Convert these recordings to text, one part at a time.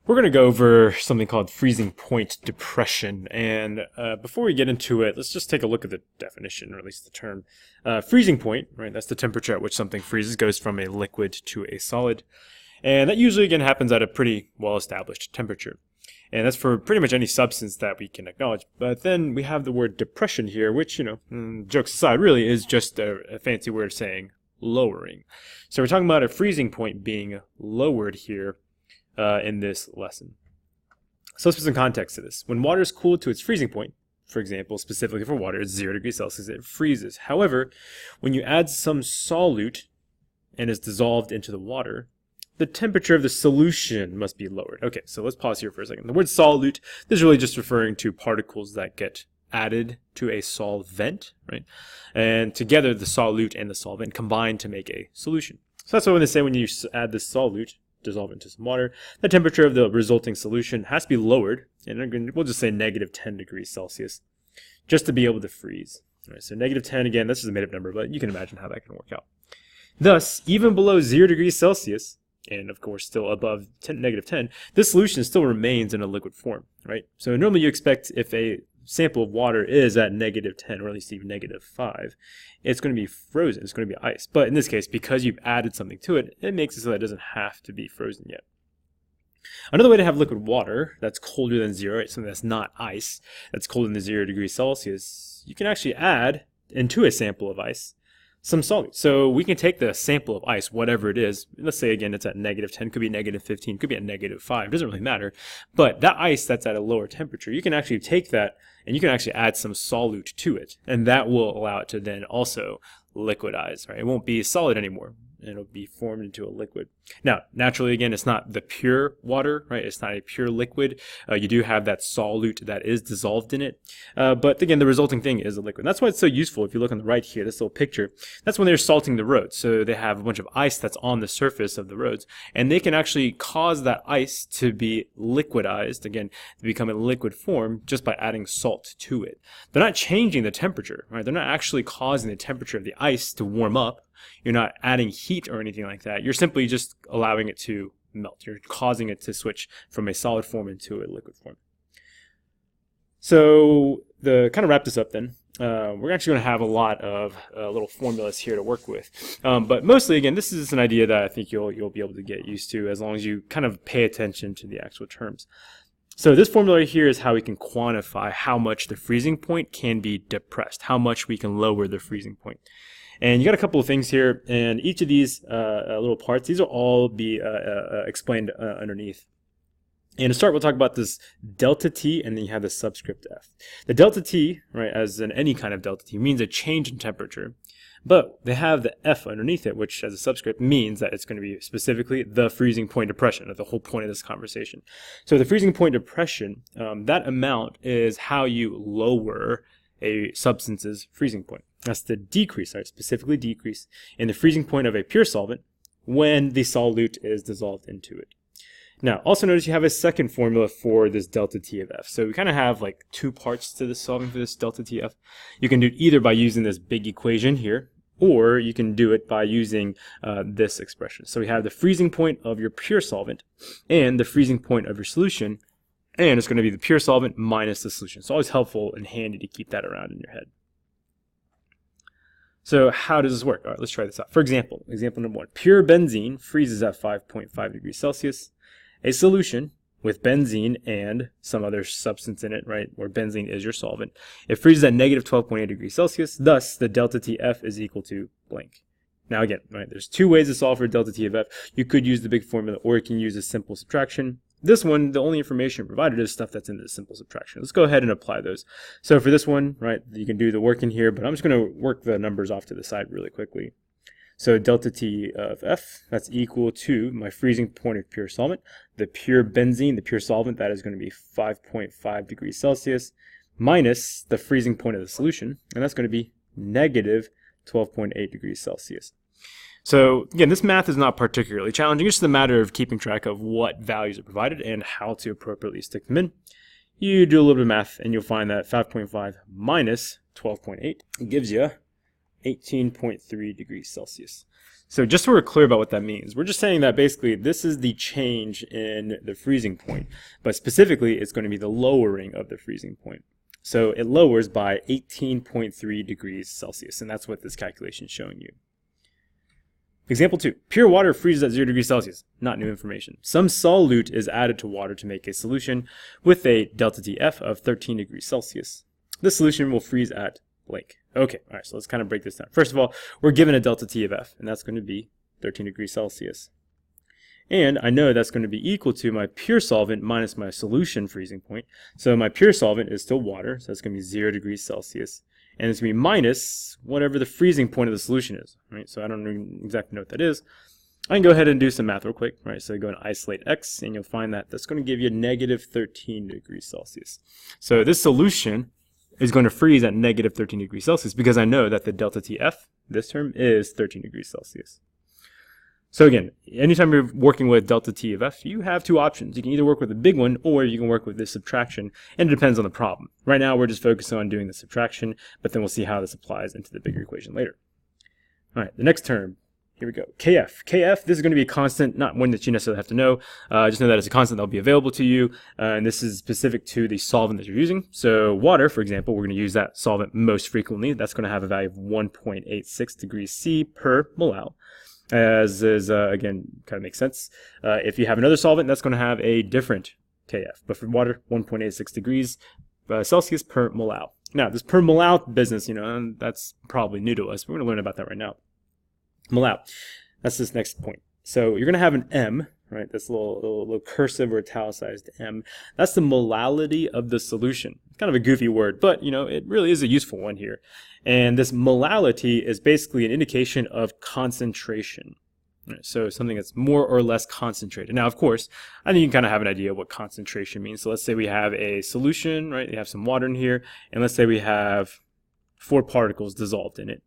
We're going to go over something called freezing point depression. And before we get into it, let's just take a look at the definition, or at least the term. Freezing point, right? That's the temperature at which something freezes, goes from a liquid to a solid. And that usually, again, happens at a pretty well-established temperature. And that's for pretty much any substance that we can acknowledge. But then we have the word depression here, which, jokes aside, really is just a fancy word saying lowering. So we're talking about a freezing point being lowered here in this lesson. So let's put some context to this. When water is cooled to its freezing point, for example, specifically for water, it's 0 degrees Celsius, it freezes. However, when you add some solute and it's dissolved into the water, the temperature of the solution must be lowered. Okay, so let's pause here for a second. The word solute, this is really just referring to particles that get added to a solvent, right? And together, the solute and the solvent combine to make a solution. So that's why when they say when you add the solute, dissolve into some water, the temperature of the resulting solution has to be lowered, and we'll just say negative 10 degrees Celsius, just to be able to freeze. All right, so negative 10, again, this is a made-up number, but you can imagine how that can work out. Thus, even below 0 degrees Celsius, and of course still above negative 10, this solution still remains in a liquid form, right? So normally you expect if a sample of water is at negative 10, or at least even negative 5, it's going to be frozen, it's going to be ice. But in this case, because you've added something to it, it makes it so that it doesn't have to be frozen yet. Another way to have liquid water that's colder than 0, right, something that's not ice, that's colder than 0 degrees Celsius, you can actually add into a sample of ice some solute. So we can take the sample of ice, whatever it is, let's say again it's at negative 10, could be negative 15, could be at negative 5, doesn't really matter. But that ice that's at a lower temperature, you can actually take that and you can actually add some solute to it. And that will allow it to then also liquidize, right? It won't be solid anymore. It'll be formed into a liquid. Now, naturally, again, it's not the pure water, right? It's not a pure liquid. You do have that solute that is dissolved in it. But again, the resulting thing is a liquid. That's why it's so useful. If you look on the right here, this little picture, that's when they're salting the roads. So they have a bunch of ice that's on the surface of the roads, and they can actually cause that ice to be liquidized, again, to become a liquid form just by adding salt to it. They're not changing the temperature, right? They're not actually causing the temperature of the ice to warm up. You're not adding heat or anything like that. You're simply just allowing it to melt. You're causing it to switch from a solid form into a liquid form. So to kind of wrap this up then, we're actually going to have a lot of little formulas here to work with. But mostly, again, this is an idea that I think you'll be able to get used to as long as you kind of pay attention to the actual terms. So this formula here is how we can quantify how much the freezing point can be depressed, how much we can lower the freezing point. And you got a couple of things here, and each of these little parts, these will all be explained underneath. And to start, we'll talk about this delta T, and then you have the subscript F. The delta T, right, as in any kind of delta T, means a change in temperature. But they have the F underneath it, which as a subscript means that it's going to be specifically the freezing point depression, or the whole point of this conversation. So the freezing point depression, that amount is how you lower a substance's freezing point. That's the decrease, right? Specifically decrease in the freezing point of a pure solvent when the solute is dissolved into it. Now, also notice you have a second formula for this delta T of F. So we kind of have like two parts to this solving for this delta T F. You can do it either by using this big equation here, or you can do it by using this expression. So we have the freezing point of your pure solvent and the freezing point of your solution, and it's going to be the pure solvent minus the solution. It's always helpful and handy to keep that around in your head. So how does this work? All right, let's try this out. For example, example number 1, pure benzene freezes at 5.5 degrees Celsius. A solution with benzene and some other substance in it, right, where benzene is your solvent, it freezes at negative 12.8 degrees Celsius. Thus, the delta TF is equal to blank. Now again, right, there's two ways to solve for delta T of F. You could use the big formula, or you can use a simple subtraction. This one, the only information provided is stuff that's in the simple subtraction. Let's go ahead and apply those. So for this one, right, you can do the work in here, but I'm just going to work the numbers off to the side really quickly. So delta T of F, that's equal to my freezing point of pure solvent. The pure benzene, the pure solvent, that is going to be 5.5 degrees Celsius, minus the freezing point of the solution, and that's going to be negative 12.8 degrees Celsius. So again, this math is not particularly challenging. It's just a matter of keeping track of what values are provided and how to appropriately stick them in. You do a little bit of math, and you'll find that 5.5 minus 12.8 gives you 18.3 degrees Celsius. So just so we're clear about what that means, we're just saying that basically this is the change in the freezing point, but specifically it's going to be the lowering of the freezing point. So it lowers by 18.3 degrees Celsius, and that's what this calculation is showing you. Example 2. Pure water freezes at 0 degrees Celsius. Not new information. Some solute is added to water to make a solution with a delta TF of 13 degrees Celsius. This solution will freeze at blank. Okay, all right, so let's kind of break this down. First of all, we're given a delta T of F, and that's going to be 13 degrees Celsius. And I know that's going to be equal to my pure solvent minus my solution freezing point. So my pure solvent is still water, so that's going to be 0 degrees Celsius. And it's going to be minus whatever the freezing point of the solution is. Right? So I don't exactly know what that is. I can go ahead and do some math real quick. Right? So go and isolate x, and you'll find that that's going to give you negative 13 degrees Celsius. So this solution is going to freeze at negative 13 degrees Celsius because I know that the delta TF, this term, is 13 degrees Celsius. So again, anytime you're working with delta T of F, you have two options. You can either work with the big one or you can work with this subtraction, and it depends on the problem. Right now we're just focusing on doing the subtraction, but then we'll see how this applies into the bigger equation later. All right, the next term, here we go, KF. KF, this is going to be a constant, not one that you necessarily have to know. Just know that it's a constant that will be available to you, and this is specific to the solvent that you're using. So water, for example, we're going to use that solvent most frequently. That's going to have a value of 1.86 degrees C per molal. As is, again, kind of makes sense. If you have another solvent, that's going to have a different KF. But for water, 1.86 degrees Celsius per molal. Now, this per molal business, that's probably new to us. We're going to learn about that right now. Molal. That's this next point. So you're going to have an M, right? This little cursive or italicized M. That's the molality of the solution. It's kind of a goofy word, but, it really is a useful one here. And this molality is basically an indication of concentration. Right? So something that's more or less concentrated. Now, of course, I think you can kind of have an idea of what concentration means. So let's say we have a solution, right? You have some water in here, and let's say we have 4 particles dissolved in it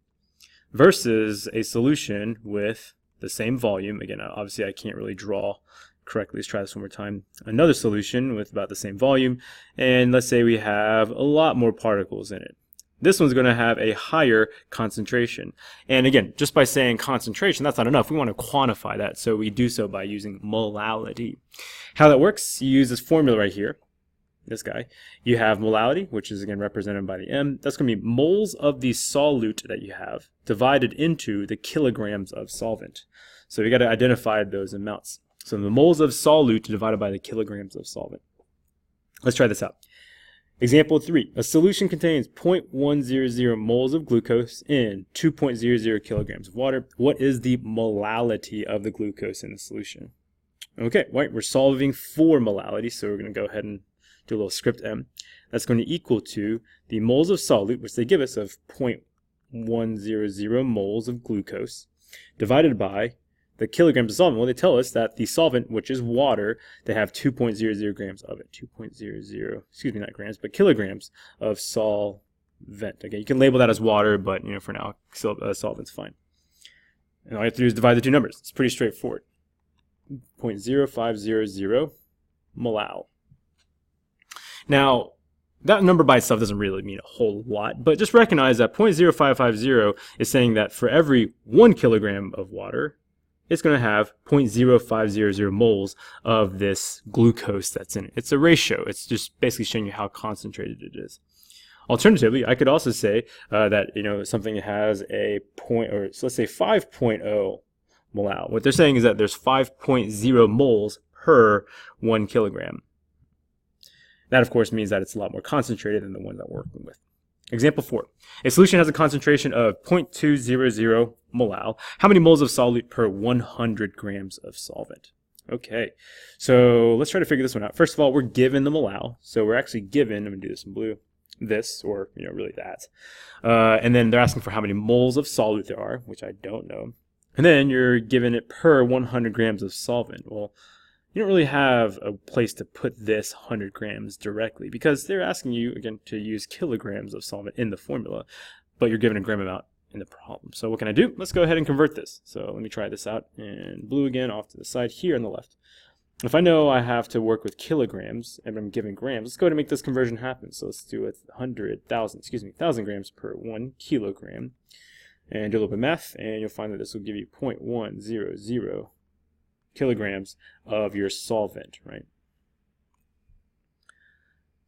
versus a solution with the same volume. Again, obviously I can't really draw correctly. Let's try this one more time. Another solution with about the same volume, and let's say we have a lot more particles in it. This one's going to have a higher concentration. And again, just by saying concentration, that's not enough. We want to quantify that, so we do so by using molality. How that works, you use this formula right here, this guy. You have molality, which is again represented by the M. That's going to be moles of the solute that you have divided into the kilograms of solvent. So we got to identify those amounts. So the moles of solute divided by the kilograms of solvent. Let's try this out. Example 3. A solution contains 0.100 moles of glucose in 2.00 kilograms of water. What is the molality of the glucose in the solution? Okay, right, we're solving for molality, so we're going to go ahead and do a little script M. That's going to equal to the moles of solute, which they give us of 0.100 moles of glucose, divided by the kilograms of solvent. Well, they tell us that the solvent, which is water, they have 2.00 grams of it. 2.00, excuse me, not grams, but kilograms of solvent. Okay, you can label that as water, but for now, solvent's fine. And all you have to do is divide the two numbers. It's pretty straightforward. 0.0500 molal. Now, that number by itself doesn't really mean a whole lot, but just recognize that 0.0550 is saying that for every 1 kilogram of water, it's going to have 0.0500 moles of this glucose that's in it. It's a ratio. It's just basically showing you how concentrated it is. Alternatively, I could also say that something has a point, or so let's say 5.0 molal. What they're saying is that there's 5.0 moles per 1 kilogram. That, of course, means that it's a lot more concentrated than the one that we're working with. Example 4. A solution has a concentration of 0.200 molal. How many moles of solute per 100 grams of solvent? Okay, so let's try to figure this one out. First of all, we're given the molal. So we're actually given, I'm going to do this in blue, this, or really that. And then they're asking for how many moles of solute there are, which I don't know. And then you're given it per 100 grams of solvent. Well, you don't really have a place to put this 100 grams directly because they're asking you, again, to use kilograms of solvent in the formula, but you're given a gram amount in the problem. So what can I do? Let's go ahead and convert this. So let me try this out in blue again off to the side here on the left. If I know I have to work with kilograms and I'm given grams, let's go ahead and make this conversion happen. So let's do it 1,000 grams per 1 kilogram. and do a little bit of math, and you'll find that this will give you 0.100 kilograms of your solvent, right?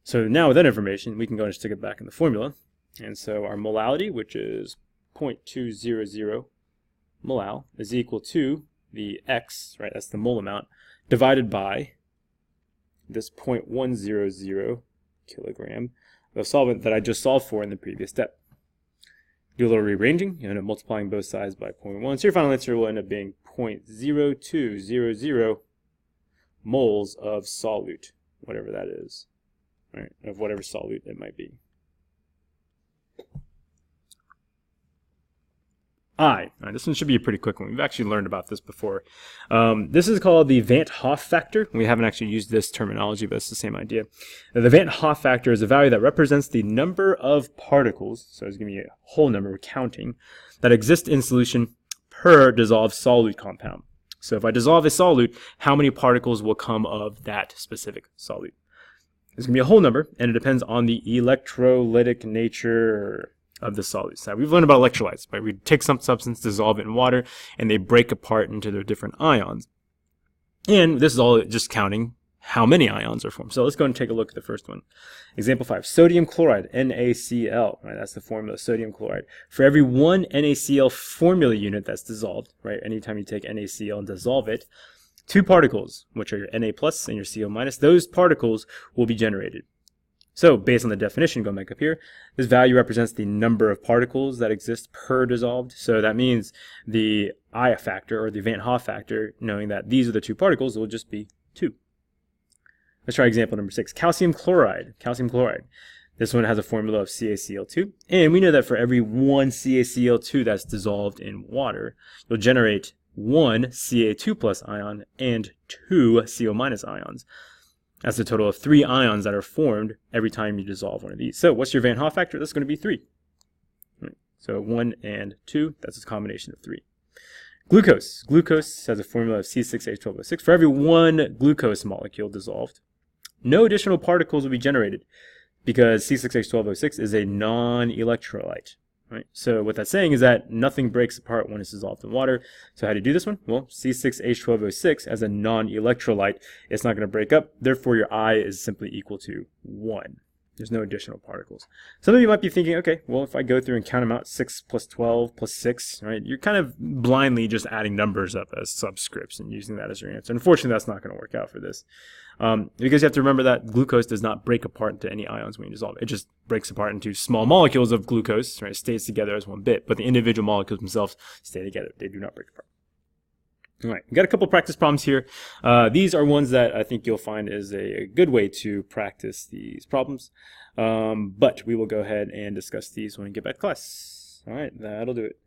So now with that information, we can go and stick it back in the formula. And so our molality, which is 0.200 molal, is equal to the X, right, that's the mole amount, divided by this 0.100 kilogram of solvent that I just solved for in the previous step. Do a little rearranging, you end up multiplying both sides by 0.1, so your final answer will end up being 0.0200 moles of solute, whatever that is, right, of whatever solute it might be. All right, this one should be a pretty quick one. We've actually learned about this before. This is called the Van't Hoff factor. We haven't actually used this terminology, but it's the same idea. Now, the Van't Hoff factor is a value that represents the number of particles, so it's giving you a whole number, we're counting, that exist in solution per dissolved solute compound. So if I dissolve a solute, how many particles will come of that specific solute? It's going to be a whole number, and it depends on the electrolytic nature of the solutes. Now, we've learned about electrolytes, right? We take some substance, dissolve it in water, and they break apart into their different ions. And this is all just counting how many ions are formed. So let's go and take a look at the first one. Example 5, sodium chloride, NaCl, right? That's the formula, sodium chloride. For every one NaCl formula unit that's dissolved, right? Anytime you take NaCl and dissolve it, 2 particles, which are your Na plus and your Cl minus, those particles will be generated. So based on the definition, going back up here, this value represents the number of particles that exist per dissolved. So that means the I factor, or the Van't Hoff factor, knowing that these are the 2 particles, will just be 2. Let's try example number 6, calcium chloride. Calcium chloride. This one has a formula of CaCl2. And we know that for every 1 CaCl2 that's dissolved in water, you'll generate 1 Ca2 plus ion and 2 Cl minus ions. That's a total of 3 ions that are formed every time you dissolve one of these. So what's your Van't Hoff factor? That's going to be 3. Right. So 1 and 2, that's a combination of 3. Glucose. Glucose has a formula of C6H12O6. For every 1 glucose molecule dissolved, no additional particles will be generated because C6H12O6 is a non-electrolyte. Right? So what that's saying is that nothing breaks apart when it's dissolved in water. So how do you do this one? Well, C6H12O6 as a non-electrolyte, it's not going to break up. Therefore, your I is simply equal to 1. There's no additional particles. Some of you might be thinking, okay, well, if I go through and count them out, 6 plus 12 plus 6, right? You're kind of blindly just adding numbers up as subscripts and using that as your answer. Unfortunately, that's not going to work out for this. Because you have to remember that glucose does not break apart into any ions when you dissolve it. It just breaks apart into small molecules of glucose, right? It stays together as one bit, but the individual molecules themselves stay together. They do not break apart. All right, we've got a couple practice problems here. These are ones that I think you'll find is a good way to practice these problems. But we will go ahead and discuss these when we get back to class. All right, that'll do it.